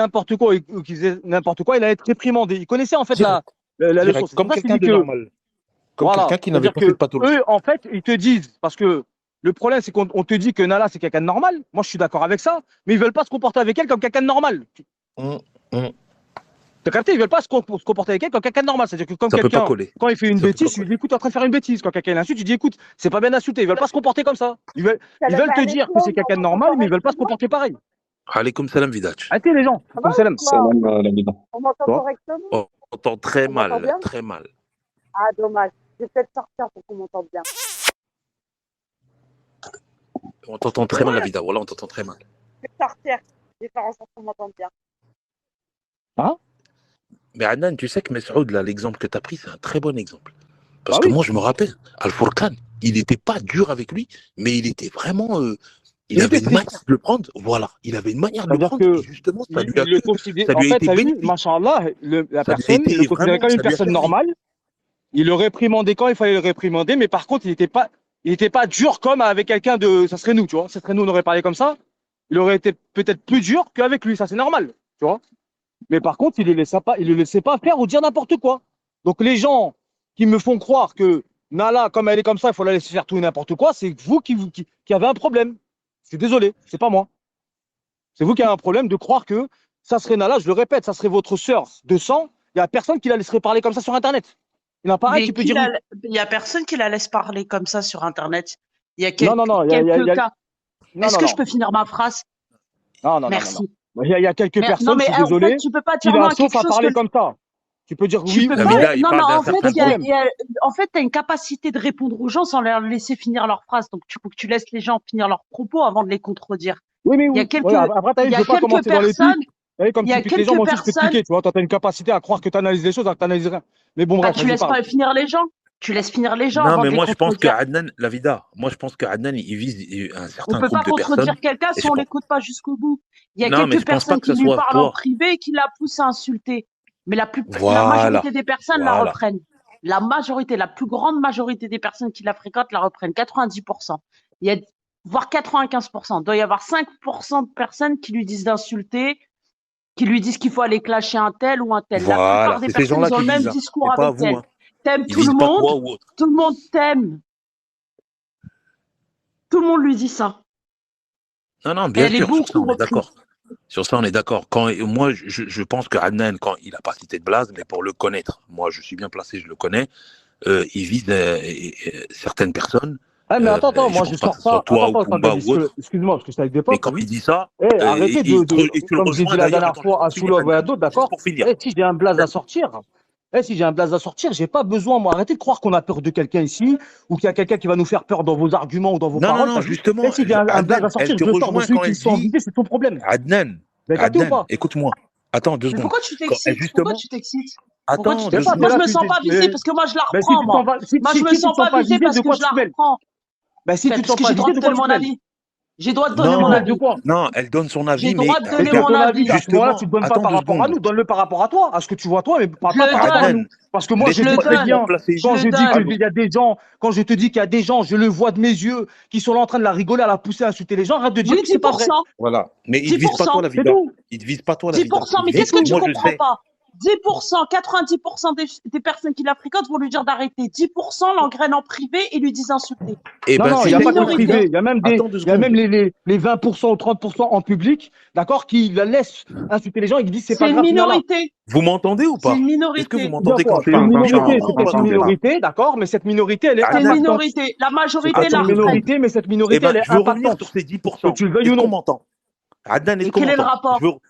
n'importe quoi ou qui faisait n'importe quoi, il allait être réprimandé. Il connaissait en fait Direct, la leçon. direct, C'est pour comme ça que je te quelqu'un dis de que, normal, comme voilà, quelqu'un qui n'avait c'est-à-dire pas cette que pathologie. eux, en fait, ils te disent, parce que le problème, c'est qu'on te dit que Nala, c'est quelqu'un de normal. Moi, je suis d'accord avec ça, mais ils veulent pas se comporter avec elle comme quelqu'un de normal. Hum, hum. T'as capté? Ils veulent pas se comporter avec elle comme quelqu'un de normal. C'est-à-dire que comme Ça peut pas quelqu'un, coller. quand il fait une Ça peut pas bêtise, tu lui coller. dis, écoute, t'es en train de faire une bêtise. Quand quelqu'un l'insulte, tu dis, écoute, c'est pas bien d'insulter. Ils veulent pas se comporter comme ça. Ça Ils doit veulent pas te avec dire que toi, c'est on quelqu'un de entend normal, mais ils veulent pas se correctement. comporter pareil. Alaykoum salam, Vidac. Arrêtez les gens. Ça va Comme ou salam. quoi? Salam la vida. On m'entend Tu vois? correctement? On entend très On m'entend mal, bien? très mal. Ah, dommage. Je vais peut-être sortir pour qu'on m'entende bien. On t'entend très mal, la vida. Voilà, on t'entend très mal. Je vais sortir. Je vais faire en sorte qu'on m'entende bien. Hein? Mais Adnan, tu sais que Mesroud, là, l'exemple que tu as pris, c'est un très bon exemple. Parce Bah que oui. moi, je me rappelle, Al-Furqan, il n'était pas dur avec lui, mais il était vraiment. Il Il avait était une strict. manière de le prendre. Voilà, il avait une manière de le C'est-à-dire prendre, et que justement, ça lui il a, le considère, ça en lui a fait, été t'as vu, bénéfique. machallah, la Ça lui a personne, il le été considérait vraiment, comme une ça lui a personne servi. normale. Il le réprimandait quand il fallait le réprimander, mais par contre, il était pas dur comme avec quelqu'un de, ça serait nous, tu vois. Ça serait nous, on aurait parlé comme ça. Il aurait été peut-être plus dur qu'avec lui, ça c'est normal, tu vois. Mais par contre, il le laissait pas faire ou dire n'importe quoi. Donc les gens qui me font croire que Nala, comme elle est comme ça, il faut la laisser faire tout et n'importe quoi, c'est vous qui avez un problème. Je suis désolé, c'est pas moi. C'est vous qui avez un problème de croire que ça serait Nala, je le répète, ça serait votre sœur de sang. Il n'y a personne qui la laisserait parler comme ça sur Internet. Il n'y en a pas un Mais qui peut dire oui. il y a personne qui la laisse parler comme ça sur Internet. Il y a Non, non, non, quelques cas. non, Est-ce non, que non. je peux finir ma phrase? Non, non, non, non, non. Merci. Il y a quelques Non, personnes, mais je suis en fait, désolé, tu peux pas qui dire non la à chauffent quelque à chose que parler comme ça. Tu peux dire tu oui peux ou La pas. non, vida, il Non, parle non, d'un en fait, certain problème. en fait, tu as une capacité de répondre aux gens sans leur laisser finir leur phrase. Donc, il faut que tu laisses les gens finir leurs propos avant de les contredire. oui, mais Il y a oui. quelques, Ouais, après, t'as vu, il y je a veux pas quelques commencer dans les pics. personnes, Vous voyez, comme il y tu a piques les gens, quelques moi aussi je peux te personnes, piquer, tu vois. Toi, t'as une capacité à croire que tu analyses les choses alors que tu n'analyses rien. Mais bon, bah, bref, tu vas-y, laisses parle. pas finir les gens. Tu laisses finir les gens Non, avant mais de les moi, je pense que contredire. Adnan, la vida, moi, je pense que Adnan, il vise un On certain peut pas groupe de personnes. contredire quelqu'un Et si je on pense, l'écoute pas jusqu'au bout. Il y a non, mais quelques je pense pas personnes que ça qui lui soit parlent en toi. privé et qui la poussent à insulter. Mais la Voilà, majorité des personnes la voilà. reprennent. La majorité, la plus grande majorité des personnes qui la fréquentent la reprennent. 90%. Il y a, voire 95%. Il doit y avoir 5% de personnes qui lui disent d'insulter, qui lui disent qu'il faut aller clasher un tel ou un tel. La Voilà, plupart des c'est ces personnes, gens-là ils ont qui le même visent, hein. discours C'est pas avec vous, elle. hein. T'aimes Ils visent pas toi ou autre. tout le monde t'aime, tout le monde lui dit ça. Non, non, Et bien elle est sûr, sur ça, beaucoup on est reprise. d'accord. Sur ça, on est d'accord. Moi, je pense que Adnan, quand il n'a pas cité de blase, mais pour le connaître, moi, je suis bien placé, je le connais, il vise certaines personnes. Ah, mais attends, Je moi je pense pas que sors ce soit pas. toi ou Attends, Kumba ou autre. excuse-moi, parce que je suis avec des Mais potes, t'as quand vu? il dit ça, Arrêtez et tu le comme j'ai dit rejoins la d'ailleurs, dernière attends, fois à juste pour finir, Soulov et à Adnan, d'autres, juste d'accord? pour finir. Si j'ai un blaze à sortir, si j'ai un blaze à sortir, j'ai pas besoin, moi. Arrêtez de croire qu'on a peur de quelqu'un ici, ou qu'il y a quelqu'un qui va nous faire peur dans vos arguments ou dans vos Non, non, paroles, non, t'as vu? justement, Si j'ai un blaze Adnan, à elle sortir, te je le sors de rejoint ceux quand qui elle sont dit, visés, c'est ton problème. Adnan, Vous avez capté ou pas? écoute-moi. Attends, 2 Mais secondes. pourquoi tu Quand, t'excites? Pourquoi justement, tu t'excites? Pourquoi tu attends, Je sais 2 pas, t'excites? t'es Moi, je là, me sens pas visée parce que moi, je la ben, si reprends, tu moi. Moi, je me si tu te sens sens pas pas visée visé, parce de que quoi je la tu te mêles? reprends. Ben, si tu te Parce sens que pas j'ai droit visé, de de quoi donner tu mon te mêles? avis. J'ai droit de donner Tu te mon non, mêles de avis. quoi? non, elle donne son J'ai avis, mais droit de donner C'est mon ton avis. avis. À ce moment-là, tu justement, ne donnes pas attends par 2 rapport à secondes. nous, donne-le par rapport à toi, à ce que tu vois toi, mais pas Je le par rapport à nous. donne. Adnan, Parce que moi, je Je sais le laisse-moi très donne. bien bien, placer. Je quand le je dis donne. qu'il y a des gens, quand je te dis qu'il y a des gens, je le vois de mes yeux, qui sont là en train de la rigoler, à la pousser, à insulter les gens, arrête de dire Oui, que c'est pas vrai. 10%. Voilà. Mais il ne vise pas toi, 10%. la C'est vida. tout. Il ne vise pas toi, la vida. 10%. Il Mais vise, qu'est-ce que tu moi, je comprends sais. pas? 10%, 90% des personnes qui la fréquentent vont lui dire d'arrêter. 10% l'engrainent en privé et lui disent d'insulter. Eh Non, ben, non, il c'est n'y C'est a une pas que le exactement. privé. minorité. Attends 2 Il y a même secondes. les 20% ou 30% en public, d'accord, qui la laissent insulter les gens et qui disent c'est C'est pas une grave, Nala. minorité. Vous m'entendez ou C'est une pas? Est-ce que vous minorité. Bien m'entendez quand quoi, je c'est une parle bien minorité, ou c'est vous peut-être une m'entendez pas? minorité, d'accord, mais cette minorité, elle est C'est une Adnan, impactante. minorité. La C'est majorité peut-être la une attends 2 reprenne. secondes. minorité, mais cette Eh minorité, ben, elle est je veux revenir sur impactante, ces que 10%. tu le veuilles Est-ce ou qu'on non. m'entend? Adnan, est-ce Et qu'on quel est le m'entend? rapport?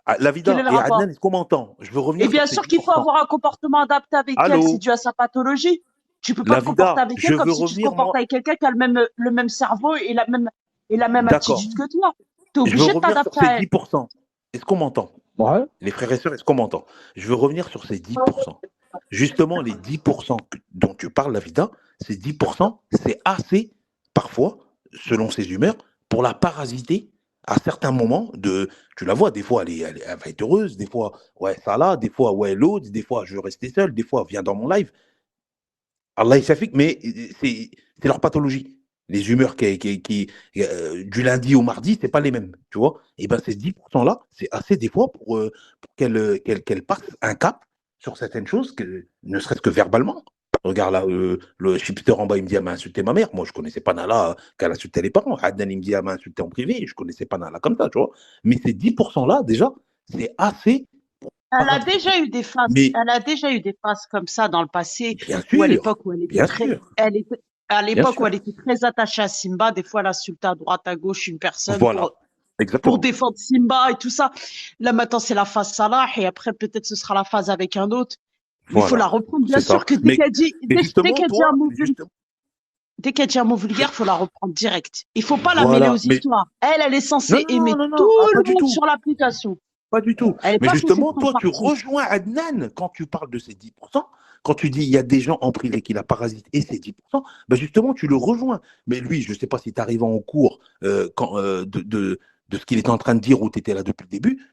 La Quel est vida le et Adnan, rapport? est-ce qu'on m'entend? Je veux Et revenir sur bien ces sûr qu'il faut 10%. avoir un comportement adapté avec elle, c'est Allô? dû à sa pathologie. Tu peux pas La te comporter vida, avec je elle comme veux si tu te revenir, comportes moi. avec quelqu'un qui a le même cerveau et la même D'accord. attitude que toi. Tu es Je veux obligé de revenir sur t'adapter ces à elle. 10%. Est-ce qu'on m'entend? Ouais. Les frères et sœurs, est-ce qu'on m'entend? Je veux revenir sur ces 10%. Justement, les 10% dont tu parles, la vida, ces 10%, c'est assez, parfois, selon ses humeurs, pour la parasiter à certains moments. Tu la vois, des fois, elle va être heureuse, des fois, ouais, ça là, des fois, ouais, l'autre, des fois, je veux rester seul, des fois, viens dans mon live. Allah, il s'affique, mais c'est leur pathologie. Les humeurs du lundi au mardi, c'est pas les mêmes, tu vois. Et ben ces 10%-là, c'est assez des fois pour qu'elle passe un cap sur certaines choses, ne serait-ce que verbalement. Regarde là, le chipster en bas, il me dit, elle m'a insulté ma mère. Moi, je connaissais pas Nala qu'elle insultait les parents. Adnan, il me dit, elle m'a insulté en privé. Je connaissais pas Nala comme ça, tu vois. Mais ces 10%-là, déjà, c'est assez pour Elle a paralyser. déjà eu des phases, Mais elle a déjà eu des phases comme ça dans le passé, bien où à sûr, l'époque où elle était bien très, sûr, à bien l'époque où elle sûr. était très attachée à Simba, des fois elle insultait à droite, à gauche une personne Voilà, pour exactement. défendre Simba et tout ça. Là maintenant c'est la phase Salah et après peut-être ce sera la phase avec un autre. Mais il faut la Voilà, reprendre. Bien c'est ça. sûr que Mais dès justement, qu'elle dit un toi, mot justement, dès qu'elle dit un mot vulgaire, faut la reprendre direct. Il faut pas la mêler aux voilà. Mais histoires. Elle est non, censée non, aimer non, tout non, ah, pas le du monde tout. sur l'application. Pas du tout. Elle est Mais pas censée justement, prendre toi, tu parti. rejoins Adnan quand tu parles de ces 10%. Quand tu dis il y a des gens en privé qui la parasitent et ces 10%, ben justement, tu le rejoins. Mais lui, je ne sais pas si tu arrives en cours de ce qu'il était en train de dire ou tu étais là depuis le début.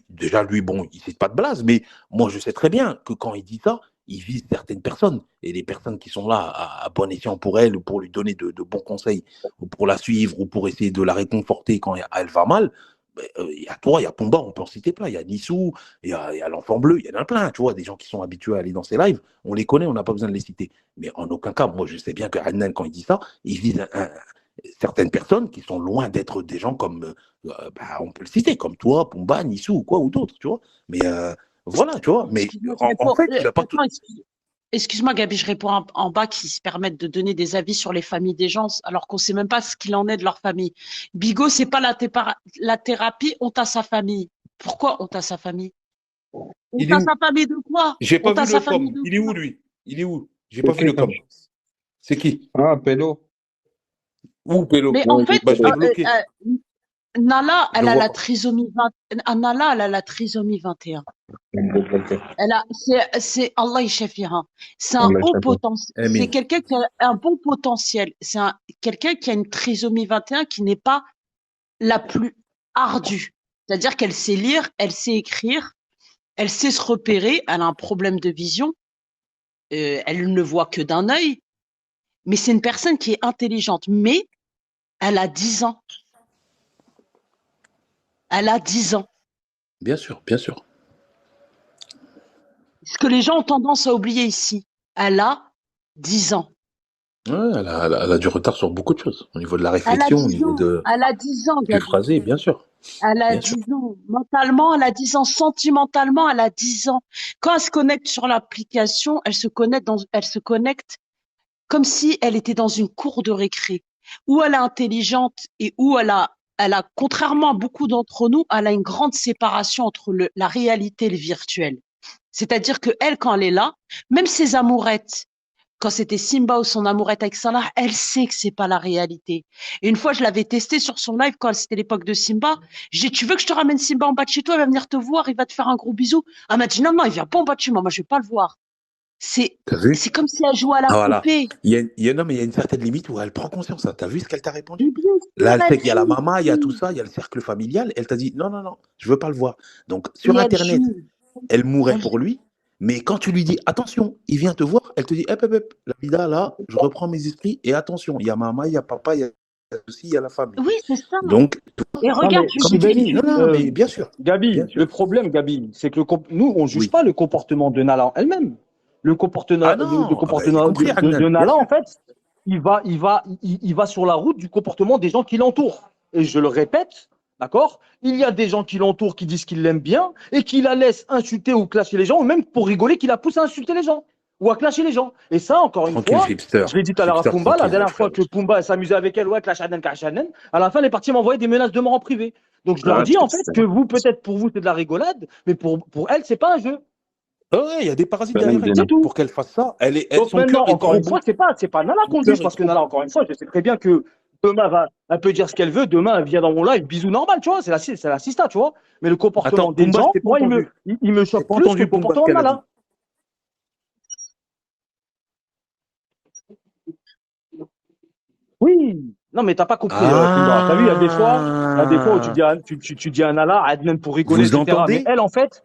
Déjà, lui, bon, il ne cite pas de blase, mais moi, je sais très bien que quand il dit ça, il vise certaines personnes. Et les personnes qui sont là à bon escient pour elle, ou pour lui donner de bons conseils, ou pour la suivre, ou pour essayer de la réconforter quand elle va mal, il y a toi, il y a Pumba, on peut en citer plein. Il y a Nissou, il y a l'Enfant Bleu, il y en a plein, tu vois, des gens qui sont habitués à aller dans ces lives. On les connaît, on n'a pas besoin de les citer. Mais en aucun cas, moi, je sais bien que Adnan, quand il dit ça, il vise certaines personnes qui sont loin d'être des gens comme, on peut le citer, comme toi, Pumba, Nissou, ou quoi, ou d'autres, tu vois. Mais voilà, tu vois. Mais Excuse-moi, je en réponds. fait, il n'a pas tout. Attends, excuse-moi, Gabi, je réponds en bas qui se permettent de donner des avis sur les familles des gens alors qu'on sait même pas ce qu'il en est de leur famille. Bigot, c'est pas la thérapie, on t'a sa famille. Pourquoi on t'a sa famille? On Il est t'a où? sa famille de quoi? J'ai On pas t'a vu sa le famille com. de Il est où, quoi? lui? Il est où? J'ai pas C'est vu qui le ça? com. C'est qui? Ah, Pélo. Où, Pélo? Mais en Ouais, fait, Bah, je l'ai bloqué. Nala, Je le elle a vois la pas. trisomie 20, Nala, elle a la trisomie 21. Ok. C'est Allah Yashafira. C'est un Allah haut chapeau. potentiel. C'est Amin. quelqu'un qui a un bon potentiel. Quelqu'un qui a une trisomie 21 qui n'est pas la plus ardue. C'est-à-dire qu'elle sait lire, elle sait écrire, elle sait se repérer, elle a un problème de vision, elle ne voit que d'un œil, mais c'est une personne qui est intelligente. Mais elle a 10 ans. Elle a 10 ans. Bien sûr, bien sûr. Ce que les gens ont tendance à oublier ici. Elle a 10 ans. Ouais, elle a du retard sur beaucoup de choses. Au niveau de la Elle a réflexion, au 10 niveau ans. Elle a 10 ans, du Gabi. phrasé, bien sûr. Elle a Bien sûr. 10 ans. Mentalement, elle a 10 ans. Sentimentalement, elle a 10 ans. Quand elle se connecte sur l'application, elle se connecte comme si elle était dans une cour de récré, où elle est intelligente et où contrairement à beaucoup d'entre nous, elle a une grande séparation entre la réalité et le virtuel. C'est-à-dire que elle, quand elle est là, même ses amourettes, quand c'était Simba ou son amourette avec Salah, elle sait que c'est pas la réalité. Et une fois, je l'avais testé sur son live quand c'était l'époque de Simba. J'ai dit, tu veux que je te ramène Simba en bas de chez toi? Il va venir te voir, il va te faire un gros bisou. Elle m'a dit, non, non, il vient pas en bas de chez moi. Moi, je vais pas le voir. T'as vu? C'est comme si elle jouait à la Ah voilà. poupée. Non, mais il y a une certaine limite où elle prend conscience. T'as vu ce qu'elle t'a Mais répondu? bien Là, sûr, elle elle sait qu'il y a la joue. maman, il y a tout ça, il y a le cercle familial. Elle t'a dit non, non, non, je veux pas le voir. Donc, Et sur elle Internet, joue. elle mourrait Elle pour lui. Mais quand tu lui dis attention, il vient te voir, elle te dit hep, hep, hep, la vida, là, je reprends mes esprits et attention, il y a maman, il y a papa, il y a aussi, il y a la famille. Oui, c'est ça. Donc, Et Non, regarde, mais je comme te tu dis, dis, non, non, mais bien sûr, bien Gabi, le sûr. problème, Gabi, c'est que nous, on ne juge Oui. pas le comportement de Nala elle-même. Le comportement, Ah le non, ah ben, j'ai comportement compris, de Adnan, bien Nala, en sûr. fait, il va sur la route du comportement des gens qui l'entourent. Et je le répète, d'accord? Il y a des gens qui l'entourent qui disent qu'ils l'aiment bien et qui la laissent insulter ou clasher les gens, ou même pour rigoler, qui la poussent à insulter les gens ou à clasher les gens. Et ça, encore une Tranquille, fois, Chipster. je l'ai dit tout à l'heure à Chipster, Pumba, la tranquille, mon dernière fois frère. que Pumba s'amusait avec elle, ouais, clash Hanan, à la fin, elle est partie m'envoyer des menaces de mort en privé. Donc je leur Ah, dis en c'est fait ça. que vous, peut-être pour vous, c'est de la rigolade, mais pour elle, c'est pas un jeu. Ah ouais, il y a des parasites Bien derrière elle. C'est évidemment. tout. Pour qu'elle fasse ça, Donc son cœur maintenant, est encore trop une fois, beau. c'est pas Nala Son qu'on cœur juge, est parce que trop Nala, beau. encore une fois, je sais très bien que demain, elle peut dire ce qu'elle veut, demain, elle vient dans mon live, bisous normal, tu vois, c'est la sista, tu vois. Mais le Attends, comportement des Pumba, je gens, t'ai pas moi, entendu. il me J'ai choque pas plus que le entendu Pumba ce comportement de qu'elle a dit. Nala. Oui, non, mais t'as pas compris, Pumba. T'as vu, il y a des fois où tu Ah, dis à Nala, même pour rigoler, vous etc. Mais entendez? elle, en fait,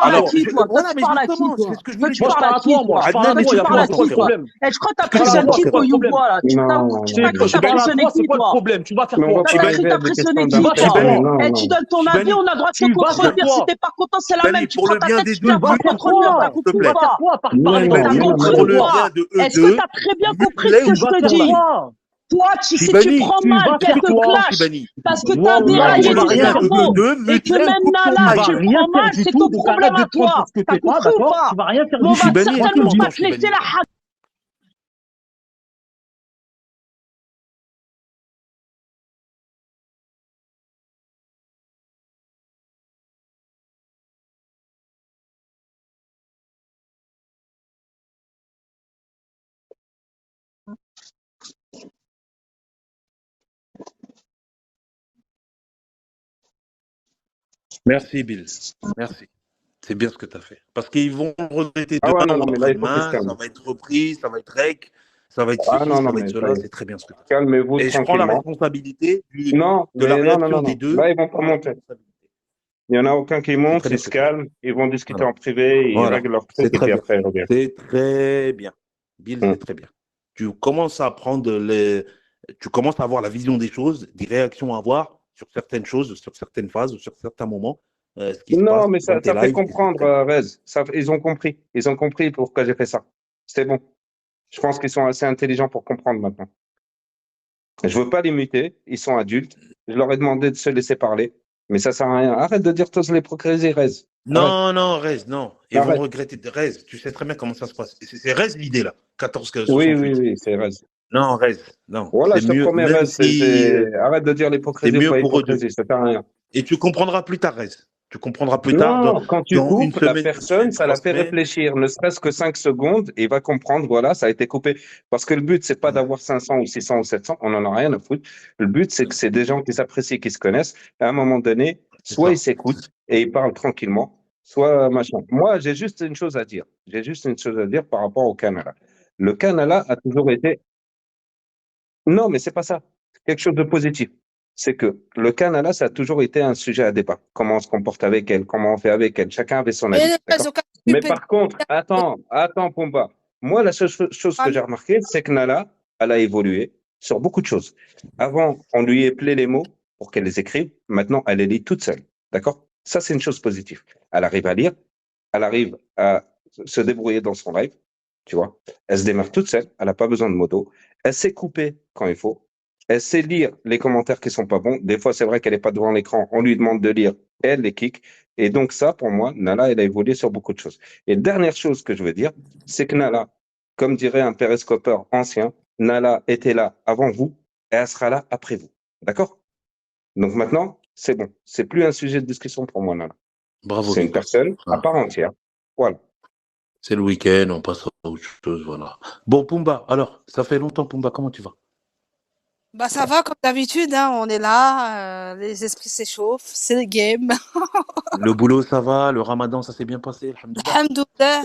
parles à Alors, qui, toi? Toi, voilà, tu mais parles à qui, justement, toi? c'est ce que je Toi, voulais tu dire. Moi, je parles parle à à qui, toi, moi. toi? Je parle à Adnan, toi, Tu il n'y a explique-moi, parles pas à c'est quoi quoi le qui, le toi? problème. problème? Et je crois que t'as Parce que Je parle à impressionné toi, qui, c'est quoi toi, le Youbo, problème? là? Non, Tu non, crois que Je t'as parle à impressionné toi, c'est qui, quoi le toi? problème? Tu vas faire mais on quoi? va T'as pas cru que arriver à des t'impressionnais questions Tu qui, vas faire toi? d'impressionner. quoi? Non, Eh, non. tu donnes ton avis, Chibani, on a le droit de te Tu vas faire contredire. Si quoi? t'es pas content, c'est la même. Chibani, Tu pour prends le ta bien tête, des tu deux, viens Tu pas vas me faire mute-toi, contredire. T'as quoi? s'il te Tu compris ou plaît. vas faire pas? quoi? Mais T'as non, Chibani, mais non, compris pas pour ou le arriver. bien pas? de eux Est-ce que deux, t'as très bien compris ce mute-les que ou je va te faire Faire la dis? quoi? Toi, si tu Chibani, prends Tu mal vas qu'elle faire te quoi? clash Chibani. parce que t'as Wallah, Pour déraillé le tu vas du bien rien de faire eux du cerveau tout. deux, et que mute-les ou même coupe ton Nala, Tu mic. vas tu le rien prends faire mal, du c'est tout, ton donc problème arrête de à te prendre pour toi. ce que T'as t'es pas, compris ou d'accord? pas? Tu vas rien faire Mais du on va tout. Chibani, est-ce que tu certainement pas m'entends, te laisser Chibani? la hague. Merci, Bill. Merci. C'est bien ce que tu as fait. Parce qu'ils vont le regretter Ah ouais, demain non, ou non, mais là, il faut qu'ils se après-demain, ça calment. va être repris, ça va être rec, ça va être Ah ceci, non, ça non, va être mais ça cela. y est. C'est très bien ce que tu as fait. Calmez-vous Et je prends la tranquillement. responsabilité Non, de la mais non, non, non, réaction des non. deux. Là, ils vont pas monter. Il y en a aucun qui C'est monte, très ils bien ce se que tu as fait. calment, ils vont discuter Voilà. en privé, ils Voilà. règlent leur truc C'est et très puis bien. après, ils reviennent. C'est très bien. Bill, Hum. c'est très bien. Tu commences à prendre les. Tu commences à avoir la vision des choses, des réactions à avoir sur certaines choses, sur certaines phases, sur certains moments, ce qui se Non, passe mais dans tes ça fait lives, et c'est comprendre, très bien. Rez. Ils ont compris. Ils ont compris pourquoi j'ai fait ça. C'était bon. Je pense qu'ils sont assez intelligents pour comprendre maintenant. Je veux pas les muter. Ils sont adultes. Je leur ai demandé de se laisser parler. Mais ça sert à rien. Arrête de dire tous les procréés, Rez. Arrête. Non, non, Rez, non. Ils vont Arrête. regretter. Rez, tu sais très bien comment ça se passe. C'est Rez l'idée, là. Oui, oui, 1468. oui, c'est Rez. Non, Rez, non. Voilà, C'est je te mieux, promets, même Rez. si Arrête de dire c'est l'hypocrisie ou mieux pas pour eux deux. hypocrisie. Ça sert à rien. Et tu comprendras plus tard, Rez. Tu comprendras plus tard, Non, quand tu dans une coupes, la semaine, 2 semaines, personne, ça 3 la fait semaines. réfléchir, ne serait-ce que 5 secondes, et il va comprendre, voilà, ça a été coupé. Parce que le but, c'est pas Hum, d'avoir 500 ou 600 ou 700, on en a rien à foutre. Le but, c'est que hum. c'est des gens qui s'apprécient, qui se connaissent. À un moment donné, C'est soit ils ça. s'écoutent et ils parlent tranquillement, soit machin. Moi, j'ai juste une chose à dire. J'ai juste une chose à dire par rapport au Canada. Le Canada a toujours été non, mais c'est pas ça. C'est quelque chose de positif. C'est que le Canada, ça a toujours été un sujet à débat. Comment on se comporte avec elle, comment on fait avec elle. Chacun avait son Et avis. les D'accord? réseaux Mais pédophiles, par contre, attends, Pumba. Moi, la seule chose que j'ai remarqué, c'est que Nala, elle a évolué sur beaucoup de choses. Avant, on lui éplait les mots pour qu'elle les écrive. Maintenant, elle les lit toute seule. D'accord? Ça, c'est une chose positive. Elle arrive à lire, elle arrive à se débrouiller dans son live, tu vois. Elle se démarre toute seule, elle n'a pas besoin de moto. Elle sait couper quand il faut. Elle sait lire les commentaires qui sont pas bons. Des fois, c'est vrai qu'elle n'est pas devant l'écran. On lui demande de lire, elle les kick. Et donc ça, pour moi, Nala, elle a évolué sur beaucoup de choses. Et dernière chose que je veux dire, c'est que Nala, comme dirait un périscopeur ancien, Nala était là avant vous et elle sera là après vous. D'accord? Donc maintenant, c'est bon. C'est plus un sujet de discussion pour moi, Nala. Bravo, C'est une Guiba. personne à Hein. part entière. Voilà. C'est le week-end, on passe à autre chose, voilà. Bon, Pumba, alors, ça fait longtemps, Pumba, comment tu vas? bah ça va comme d'habitude, hein, on est là, les esprits s'échauffent, c'est le game. Le boulot, ça va? Le ramadan, ça s'est bien passé, alhamdoulilah? Alhamdoulilah,